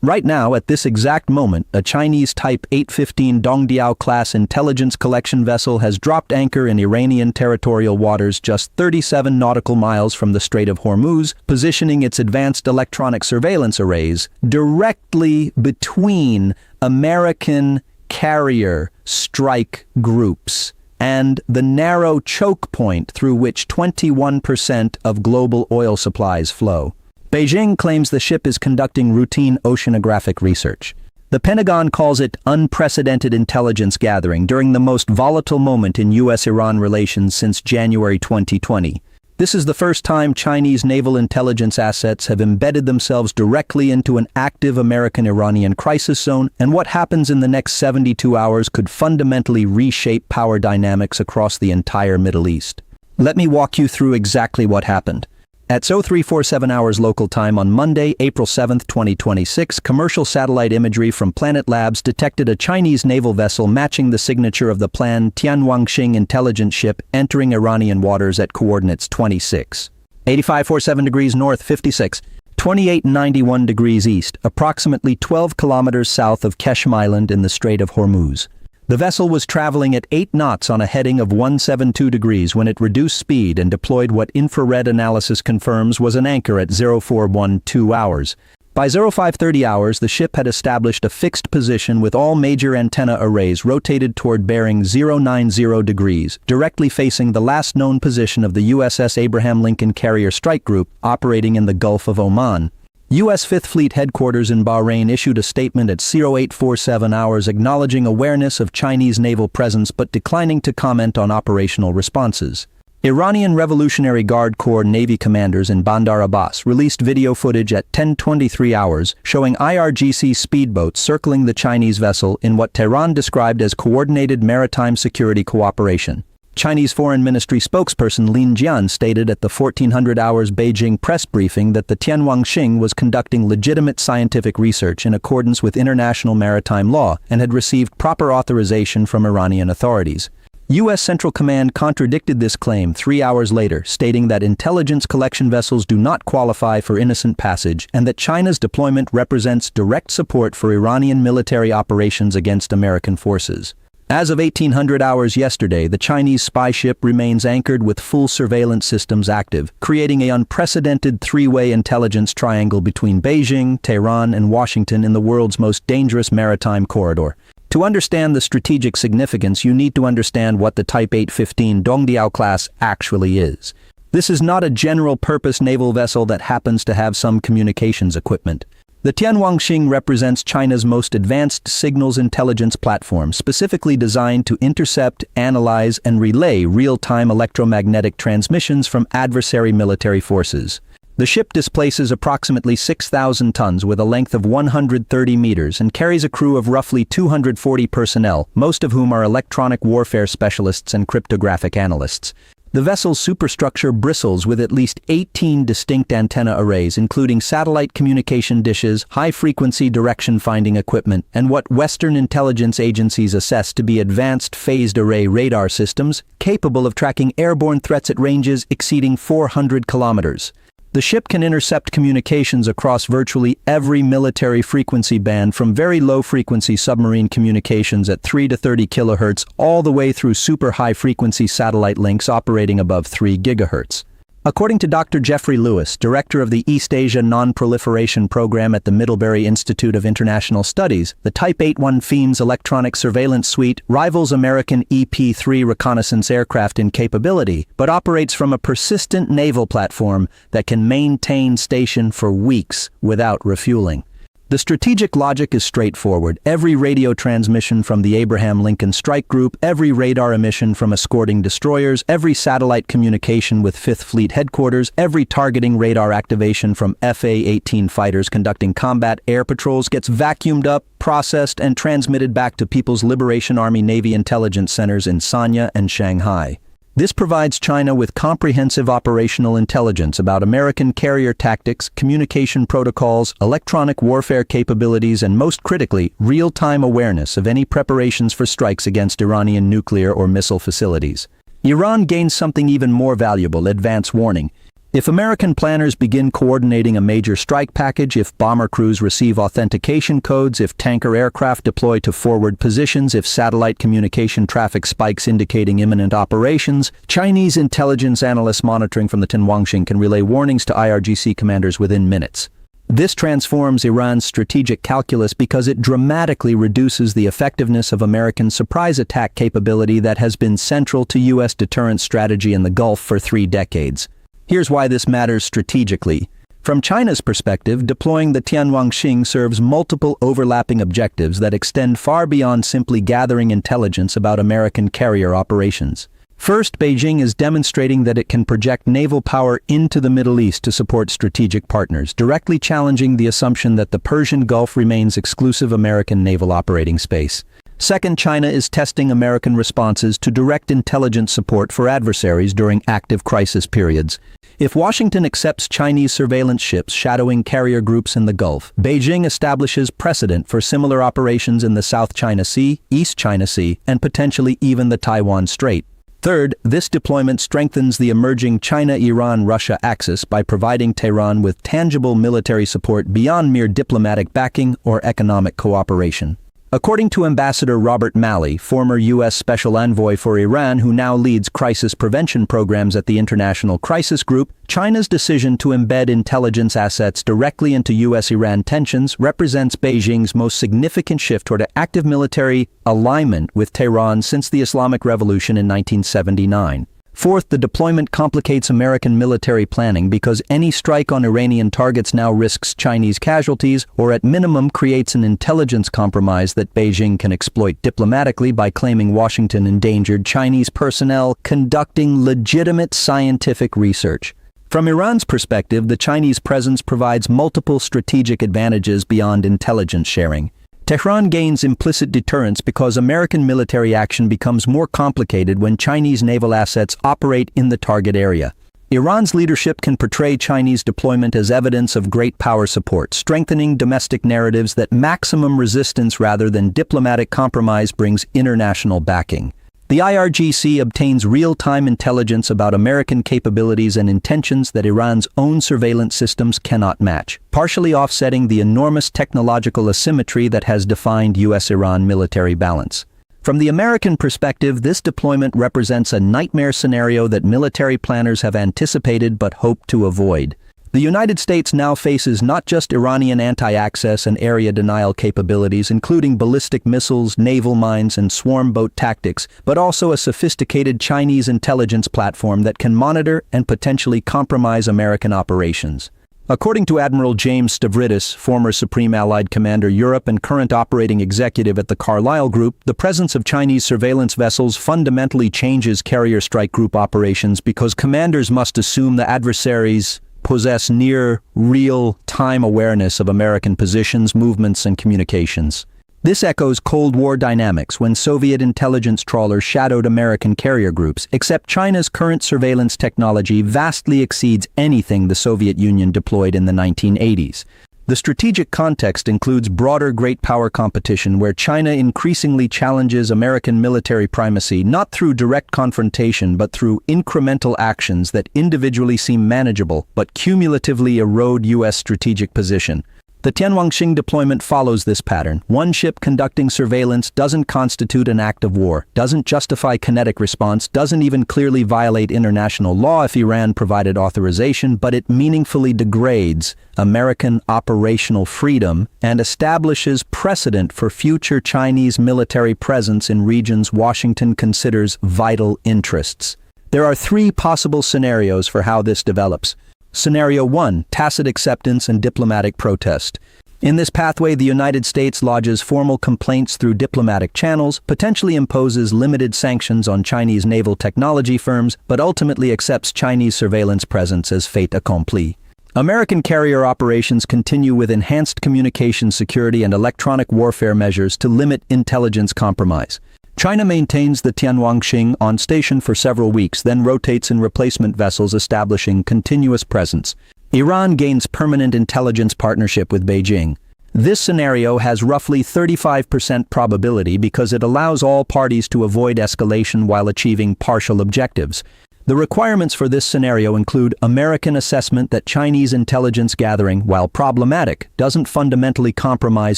Right now, at this exact moment, a Chinese Type 815 Dongdiao-class intelligence collection vessel has dropped anchor in Iranian territorial waters just 37 nautical miles from the Strait of Hormuz, positioning its advanced electronic surveillance arrays directly between American carrier strike groups and the narrow choke point through which 21% of global oil supplies flow. Beijing claims the ship is conducting routine oceanographic research. The Pentagon calls it unprecedented intelligence gathering during the most volatile moment in U.S.-Iran relations since January 2020. This is the first time Chinese naval intelligence assets have embedded themselves directly into an active American-Iranian crisis zone, and what happens in the next 72 hours could fundamentally reshape power dynamics across the entire Middle East. Let me walk you through exactly what happened. At 0347 hours local time on Monday, April 7, 2026, commercial satellite imagery from Planet Labs detected a Chinese naval vessel matching the signature of the planned Tianwangxing intelligence ship entering Iranian waters at coordinates 26. 8547 degrees north, 56. 2891 degrees east, approximately 12 kilometers south of Keshem Island in the Strait of Hormuz. The vessel was traveling at 8 knots on a heading of 172 degrees when it reduced speed and deployed what infrared analysis confirms was an anchor at 0412 hours. By 0530 hours, the ship had established a fixed position with all major antenna arrays rotated toward bearing 090 degrees, directly facing the last known position of the USS Abraham Lincoln Carrier Strike Group operating in the Gulf of Oman. U.S. Fifth Fleet headquarters in Bahrain issued a statement at 0847 hours acknowledging awareness of Chinese naval presence but declining to comment on operational responses. Iranian Revolutionary Guard Corps Navy commanders in Bandar Abbas released video footage at 10:23 hours showing IRGC speedboats circling the Chinese vessel in what Tehran described as coordinated maritime security cooperation. Chinese Foreign Ministry spokesperson Lin Jian stated at the 1400 hours Beijing press briefing that the Tianwangxing was conducting legitimate scientific research in accordance with international maritime law and had received proper authorization from Iranian authorities. U.S. Central Command contradicted this claim 3 hours later, stating that intelligence collection vessels do not qualify for innocent passage and that China's deployment represents direct support for Iranian military operations against American forces. As of 1800 hours yesterday, the Chinese spy ship remains anchored with full surveillance systems active, creating an unprecedented three-way intelligence triangle between Beijing, Tehran, and Washington in the world's most dangerous maritime corridor. To understand the strategic significance, you need to understand what the Type 815 Dongdiao class actually is. This is not a general-purpose naval vessel that happens to have some communications equipment. The Tianwangxing represents China's most advanced signals intelligence platform, specifically designed to intercept, analyze, and relay real-time electromagnetic transmissions from adversary military forces. The ship displaces approximately 6,000 tons with a length of 130 meters and carries a crew of roughly 240 personnel, most of whom are electronic warfare specialists and cryptographic analysts. The vessel's superstructure bristles with at least 18 distinct antenna arrays, including satellite communication dishes, high-frequency direction-finding equipment, and what Western intelligence agencies assess to be advanced phased-array radar systems capable of tracking airborne threats at ranges exceeding 400 kilometers. The ship can intercept communications across virtually every military frequency band, from very low-frequency submarine communications at 3 to 30 kHz all the way through super high-frequency satellite links operating above 3 GHz. According to Dr. Jeffrey Lewis, director of the East Asia Non-Proliferation Program at the Middlebury Institute of International Studies, the Type 815's electronic surveillance suite rivals American EP-3 reconnaissance aircraft in capability, but operates from a persistent naval platform that can maintain station for weeks without refueling. The strategic logic is straightforward. Every radio transmission from the Abraham Lincoln Strike Group, every radar emission from escorting destroyers, every satellite communication with Fifth Fleet headquarters, every targeting radar activation from FA-18 fighters conducting combat air patrols gets vacuumed up, processed, and transmitted back to People's Liberation Army Navy intelligence centers in Sanya and Shanghai. This provides China with comprehensive operational intelligence about American carrier tactics, communication protocols, electronic warfare capabilities, and most critically, real-time awareness of any preparations for strikes against Iranian nuclear or missile facilities. Iran gains something even more valuable: advance warning. If American planners begin coordinating a major strike package, if bomber crews receive authentication codes, if tanker aircraft deploy to forward positions, if satellite communication traffic spikes indicating imminent operations, Chinese intelligence analysts monitoring from the Tianwangxing can relay warnings to IRGC commanders within minutes. This transforms Iran's strategic calculus because it dramatically reduces the effectiveness of American surprise attack capability that has been central to U.S. deterrence strategy in the Gulf for 3 decades. Here's why this matters strategically. From China's perspective, deploying the Tianwangxing serves multiple overlapping objectives that extend far beyond simply gathering intelligence about American carrier operations. First, Beijing is demonstrating that it can project naval power into the Middle East to support strategic partners, directly challenging the assumption that the Persian Gulf remains exclusive American naval operating space. Second, China is testing American responses to direct intelligence support for adversaries during active crisis periods. If Washington accepts Chinese surveillance ships shadowing carrier groups in the Gulf, Beijing establishes precedent for similar operations in the South China Sea, East China Sea, and potentially even the Taiwan Strait. Third, this deployment strengthens the emerging China-Iran-Russia axis by providing Tehran with tangible military support beyond mere diplomatic backing or economic cooperation. According to Ambassador Robert Malley, former U.S. Special Envoy for Iran who now leads crisis prevention programs at the International Crisis Group, China's decision to embed intelligence assets directly into U.S.-Iran tensions represents Beijing's most significant shift toward active military alignment with Tehran since the Islamic Revolution in 1979. Fourth, the deployment complicates American military planning because any strike on Iranian targets now risks Chinese casualties or at minimum creates an intelligence compromise that Beijing can exploit diplomatically by claiming Washington endangered Chinese personnel conducting legitimate scientific research. From Iran's perspective, the Chinese presence provides multiple strategic advantages beyond intelligence sharing. Tehran gains implicit deterrence because American military action becomes more complicated when Chinese naval assets operate in the target area. Iran's leadership can portray Chinese deployment as evidence of great power support, strengthening domestic narratives that maximum resistance rather than diplomatic compromise brings international backing. The IRGC obtains real-time intelligence about American capabilities and intentions that Iran's own surveillance systems cannot match, partially offsetting the enormous technological asymmetry that has defined U.S.-Iran military balance. From the American perspective, this deployment represents a nightmare scenario that military planners have anticipated but hoped to avoid. The United States now faces not just Iranian anti-access and area denial capabilities, including ballistic missiles, naval mines, and swarm boat tactics, but also a sophisticated Chinese intelligence platform that can monitor and potentially compromise American operations. According to Admiral James Stavridis, former Supreme Allied Commander Europe and current operating executive at the Carlyle Group, the presence of Chinese surveillance vessels fundamentally changes carrier strike group operations because commanders must assume the adversaries possess near real-time awareness of American positions, movements, and communications. This echoes Cold War dynamics when Soviet intelligence trawlers shadowed American carrier groups, except China's current surveillance technology vastly exceeds anything the Soviet Union deployed in the 1980s. The strategic context includes broader great power competition where China increasingly challenges American military primacy not through direct confrontation but through incremental actions that individually seem manageable but cumulatively erode U.S. strategic position. The Tianwangxing deployment follows this pattern. One ship conducting surveillance doesn't constitute an act of war, doesn't justify kinetic response, doesn't even clearly violate international law if Iran provided authorization, but it meaningfully degrades American operational freedom and establishes precedent for future Chinese military presence in regions Washington considers vital interests. There are 3 possible scenarios for how this develops. Scenario 1, tacit acceptance and diplomatic protest. In this pathway, the United States lodges formal complaints through diplomatic channels, potentially imposes limited sanctions on Chinese naval technology firms, but ultimately accepts Chinese surveillance presence as fait accompli. American carrier operations continue with enhanced communication security and electronic warfare measures to limit intelligence compromise. China maintains the Tianwangxing on station for several weeks, then rotates in replacement vessels, establishing continuous presence. Iran gains permanent intelligence partnership with Beijing. This scenario has roughly 35% probability because it allows all parties to avoid escalation while achieving partial objectives. The requirements for this scenario include American assessment that Chinese intelligence gathering, while problematic, doesn't fundamentally compromise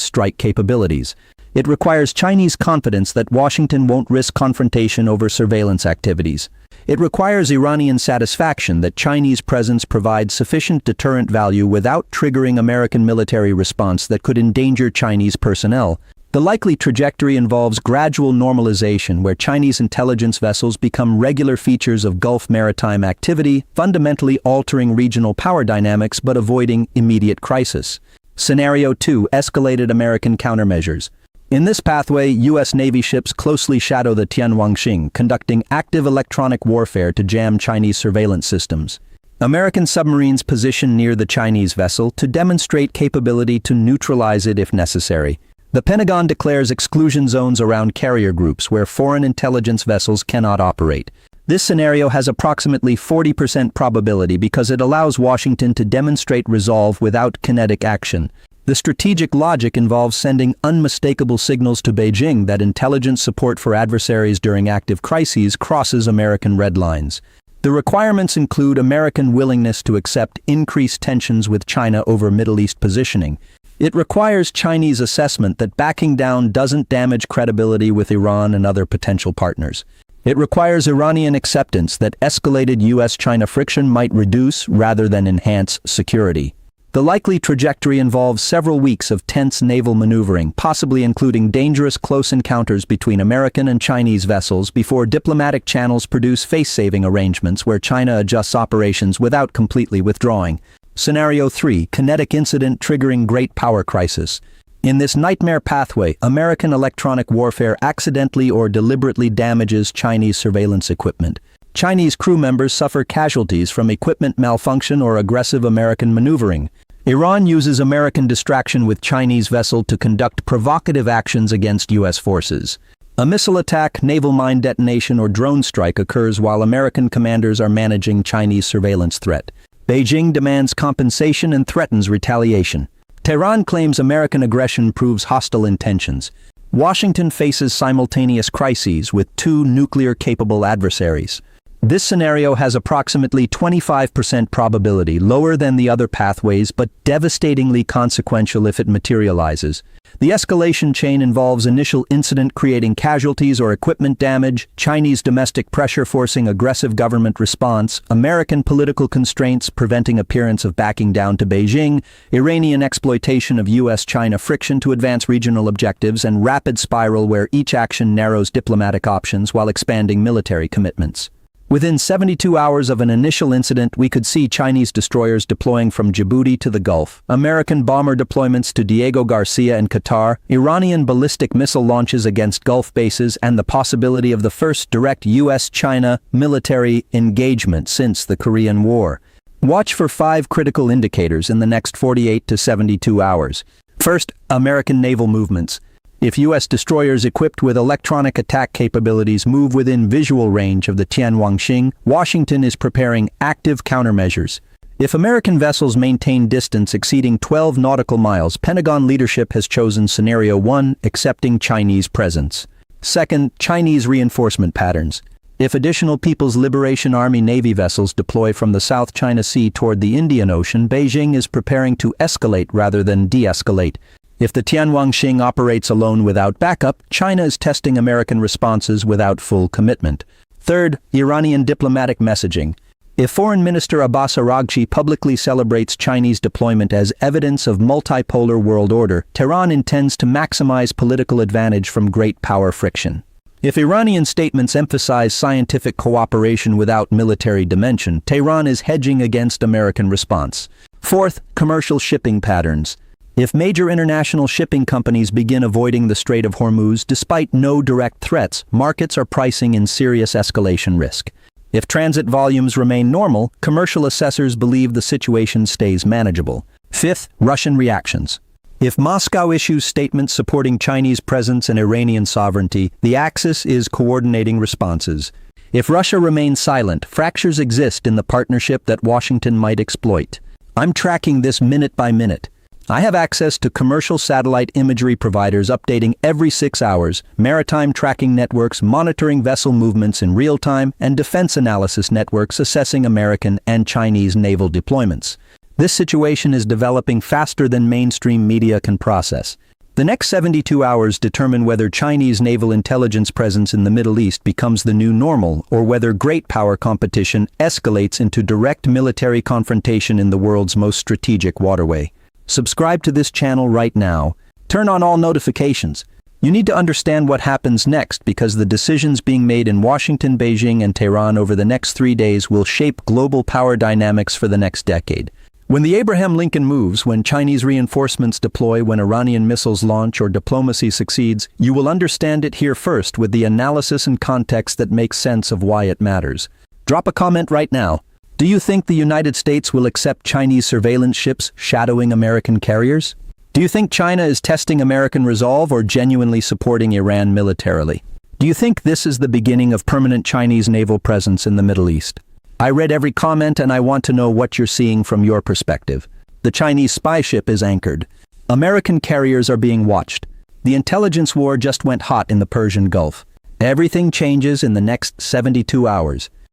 strike capabilities. It requires Chinese confidence that Washington won't risk confrontation over surveillance activities. It requires Iranian satisfaction that Chinese presence provides sufficient deterrent value without triggering American military response that could endanger Chinese personnel. The likely trajectory involves gradual normalization where Chinese intelligence vessels become regular features of Gulf maritime activity, fundamentally altering regional power dynamics but avoiding immediate crisis. Scenario 2: Escalated American countermeasures. In this pathway, U.S. Navy ships closely shadow the Tianwangxing, conducting active electronic warfare to jam Chinese surveillance systems. American submarines position near the Chinese vessel to demonstrate capability to neutralize it if necessary. The Pentagon declares exclusion zones around carrier groups where foreign intelligence vessels cannot operate. This scenario has approximately 40% probability because it allows Washington to demonstrate resolve without kinetic action. The strategic logic involves sending unmistakable signals to Beijing that intelligence support for adversaries during active crises crosses American red lines. The requirements include American willingness to accept increased tensions with China over Middle East positioning. It requires Chinese assessment that backing down doesn't damage credibility with Iran and other potential partners. It requires Iranian acceptance that escalated U.S.-China friction might reduce rather than enhance security. The likely trajectory involves several weeks of tense naval maneuvering, possibly including dangerous close encounters between American and Chinese vessels before diplomatic channels produce face-saving arrangements where China adjusts operations without completely withdrawing. Scenario 3: Kinetic incident triggering great power crisis. In this nightmare pathway, American electronic warfare accidentally or deliberately damages Chinese surveillance equipment. Chinese crew members suffer casualties from equipment malfunction or aggressive American maneuvering. Iran uses American distraction with Chinese vessel to conduct provocative actions against U.S. forces. A missile attack, naval mine detonation, or drone strike occurs while American commanders are managing Chinese surveillance threat. Beijing demands compensation and threatens retaliation. Tehran claims American aggression proves hostile intentions. Washington faces simultaneous crises with two nuclear-capable adversaries. This scenario has approximately 25% probability, lower than the other pathways, but devastatingly consequential if it materializes. The escalation chain involves initial incident creating casualties or equipment damage, Chinese domestic pressure forcing aggressive government response, American political constraints preventing appearance of backing down to Beijing, Iranian exploitation of U.S.-China friction to advance regional objectives, and rapid spiral where each action narrows diplomatic options while expanding military commitments. Within 72 hours of an initial incident, we could see Chinese destroyers deploying from Djibouti to the Gulf, American bomber deployments to Diego Garcia and Qatar, Iranian ballistic missile launches against Gulf bases, and the possibility of the first direct U.S.-China military engagement since the Korean War. Watch for 5 critical indicators in the next 48 to 72 hours. First, American naval movements. If U.S. destroyers equipped with electronic attack capabilities move within visual range of the Tianwangxing, Washington is preparing active countermeasures. If American vessels maintain distance exceeding 12 nautical miles, Pentagon leadership has chosen Scenario 1, accepting Chinese presence. Second, Chinese reinforcement patterns. If additional People's Liberation Army Navy vessels deploy from the South China Sea toward the Indian Ocean, Beijing is preparing to escalate rather than de-escalate. If the Tianwangxing operates alone without backup, China is testing American responses without full commitment. Third, Iranian diplomatic messaging. If Foreign Minister Abbas Araghchi publicly celebrates Chinese deployment as evidence of multipolar world order, Tehran intends to maximize political advantage from great power friction. If Iranian statements emphasize scientific cooperation without military dimension, Tehran is hedging against American response. Fourth, commercial shipping patterns. If major international shipping companies begin avoiding the Strait of Hormuz despite no direct threats, markets are pricing in serious escalation risk. If transit volumes remain normal, commercial assessors believe the situation stays manageable. Fifth, Russian reactions. If Moscow issues statements supporting Chinese presence and Iranian sovereignty, the Axis is coordinating responses. If Russia remains silent, fractures exist in the partnership that Washington might exploit. I'm tracking this minute by minute. I have access to commercial satellite imagery providers updating every 6 hours, maritime tracking networks monitoring vessel movements in real time, and defense analysis networks assessing American and Chinese naval deployments. This situation is developing faster than mainstream media can process. The next 72 hours determine whether Chinese naval intelligence presence in the Middle East becomes the new normal or whether great power competition escalates into direct military confrontation in the world's most strategic waterway. Subscribe to this channel right now. Turn on all notifications. You need to understand what happens next because the decisions being made in Washington, Beijing, and Tehran over the next 3 days will shape global power dynamics for the next decade. When the Abraham Lincoln moves, when Chinese reinforcements deploy, when Iranian missiles launch or diplomacy succeeds, you will understand it here first with the analysis and context that makes sense of why it matters. Drop a comment right now. Do you think the United States will accept Chinese surveillance ships shadowing American carriers? Do you think China is testing American resolve or genuinely supporting Iran militarily? Do you think this is the beginning of permanent Chinese naval presence in the Middle East? I read every comment and I want to know what you're seeing from your perspective. The Chinese spy ship is anchored. American carriers are being watched. The intelligence war just went hot in the Persian Gulf. Everything changes in the next 72 hours.